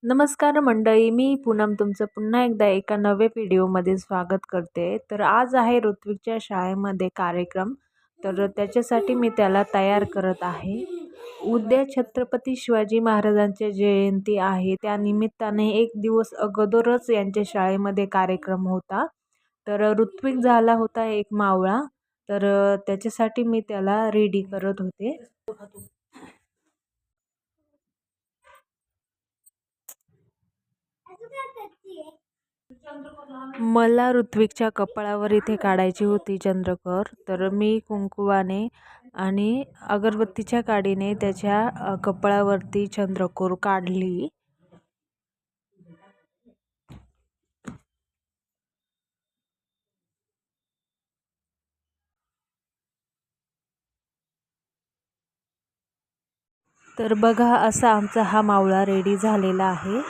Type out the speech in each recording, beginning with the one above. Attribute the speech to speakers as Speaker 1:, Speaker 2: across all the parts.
Speaker 1: नमस्कार मंडळी, मी पूनम तुमचं पुन्हा एकदा एका नव्या व्हिडिओमध्ये स्वागत करते. तर आज आहे ऋत्विकच्या शाळेमध्ये कार्यक्रम, तर त्याच्यासाठी मी त्याला तयार करत आहे. उद्या छत्रपती शिवाजी महाराजांची जयंती आहे, त्या निमित्ताने एक दिवस अगोदरच यांच्या शाळेमध्ये कार्यक्रम होता. तर ऋत्विक झाला होता एक मावळा, तर त्याच्यासाठी मी त्याला रेडी करत होते. मला ऋत्विकच्या कपाळावर इथे काढायची होती चंद्रकोर, तर मी कुंकुवाने आणि अगरबत्तीच्या काडीने त्याच्या कपाळावरती चंद्रकोर काढली. तर बघा, असा आमचा हा मावळा रेडी झालेला आहे.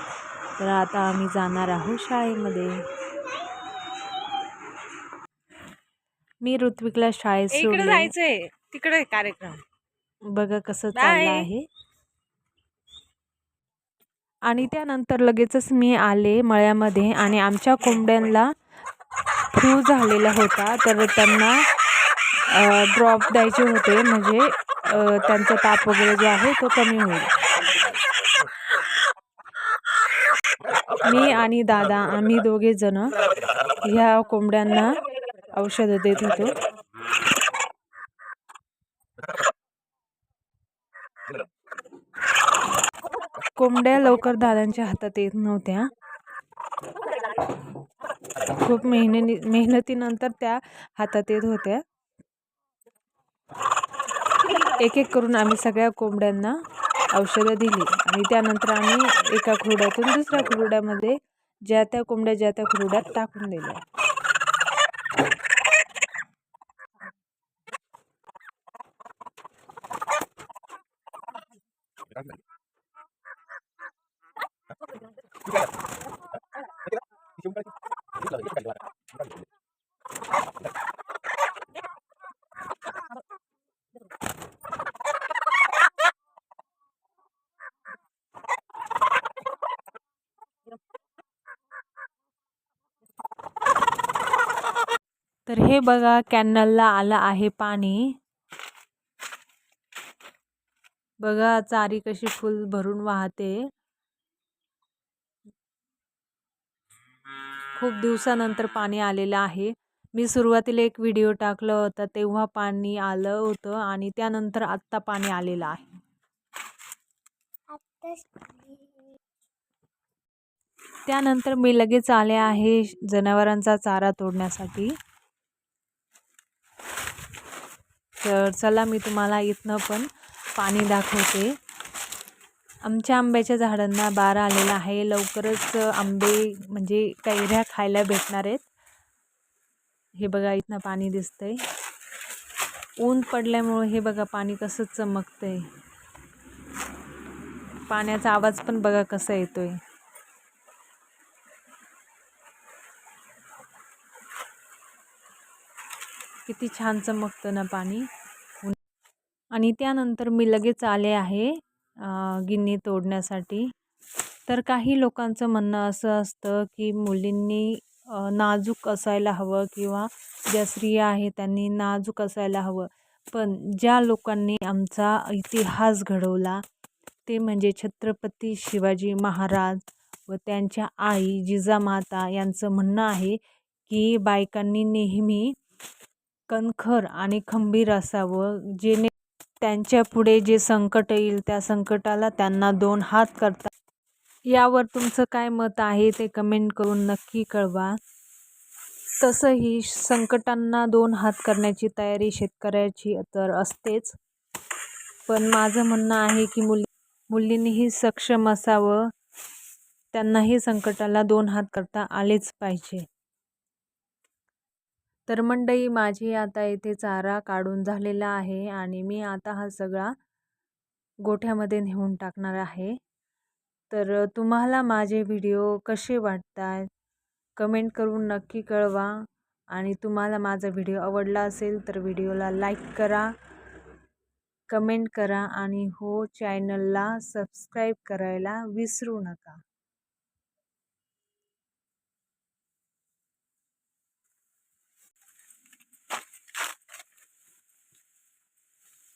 Speaker 1: तर आता आम्ही जाणार आहोत शाळेमध्ये. मी ऋत्विकला शाळेत सोडले.
Speaker 2: जायचंय तिकडे कार्यक्रम.
Speaker 1: बघा कसं चाललं आहे. आणि त्यानंतर लगेचच मी आले मळ्यामध्ये आणि आमच्या कोंबड्यांना फ्लू झालेला होता, तर त्यांना ड्रॉप द्यायचे होते, म्हणजे त्यांचा ताप वगैरे जो आहे तो कमी होईल. मी आणि दादा आम्ही दोघे जण ह्या कोंबड्यांना औषध देत होतो. कोंबड्या लवकर दादांच्या हातात येत नव्हत्या. खूप मेहनतीनंतर त्या हातात येत होत्या. एक एक करून आम्ही सगळ्या कोंबड्यांना औषधं दिली आणि त्यानंतर आम्ही एका खुरड्यातून दुसऱ्या खुरड्यामध्ये ज्या त्या खुरड्यात टाकून दिल्या. तर हे बघा, कॅनलला आलं आहे पाणी. बघा चारी कशी फुल भरून वाहते. खूप दिवसानंतर पाणी आलेलं आहे. मी सुरुवातीला एक व्हिडिओ टाकला होता तेव्हा पाणी आलं होतं आणि त्यानंतर आत्ता पाणी आलेलं आहे. त्यानंतर मी लगेच आले आहे जनावरांचा चारा तोडण्यासाठी. तर चला, मी तुम्हाला इथनं पण पाणी दाखवते. आमच्या आंब्याच्या झाडांना बार आलेला आहे. लवकरच आंबे म्हणजे कैऱ्या खायला भेटणार आहेत. हे बघा, इथनं पाणी दिसतंय. ऊन पडल्यामुळे हे बघा पाणी कसं चमकतंय. पाण्याचा आवाज पण बघा कसा येतोय. किती छान चमकतं ना पाणी. आणि त्यानंतर मी लगेच आले आहे गिन्नी तोडण्यासाठी. तर काही लोकांचं म्हणणं असं असतं की मुलींनी नाजूक असायला हवं किंवा ज्या स्त्रिया आहेत त्यांनी नाजूक असायला हवं. पण ज्या लोकांनी आमचा इतिहास घडवला ते म्हणजे छत्रपती शिवाजी महाराज व त्यांच्या आई जिजामाता यांचं म्हणणं आहे की बायकांनी नेहमी कणखर आणि खंबीर असावं, जेणे त्यांच्या पुढे जे संकट येईल त्या संकटाला त्यांना 2 हात करतात. यावर तुमचं काय मत आहे ते कमेंट करून नक्की कळवा. तसंही संकटांना 2 हात करण्याची तयारी शेतकऱ्याची तर असतेच, पण माझं म्हणणं आहे की मुलींनीही सक्षम असावं, त्यांनाही संकटाला 2 हात करता आलेच पाहिजे. तर मंडळी, माझी आता इथे चारा काढून झालेला आहे आणि मी आता हा सगळा गोठ्यामध्ये नेऊन टाकणार आहे. तर तुम्हाला माझे व्हिडिओ कसे वाटतात कमेंट करून नक्की कळवा. आणि तुम्हाला माझा व्हिडिओ आवडला असेल तर व्हिडिओला लाईक करा, कमेंट करा आणि हो, चॅनलला सबस्क्राईब करायला विसरू नका.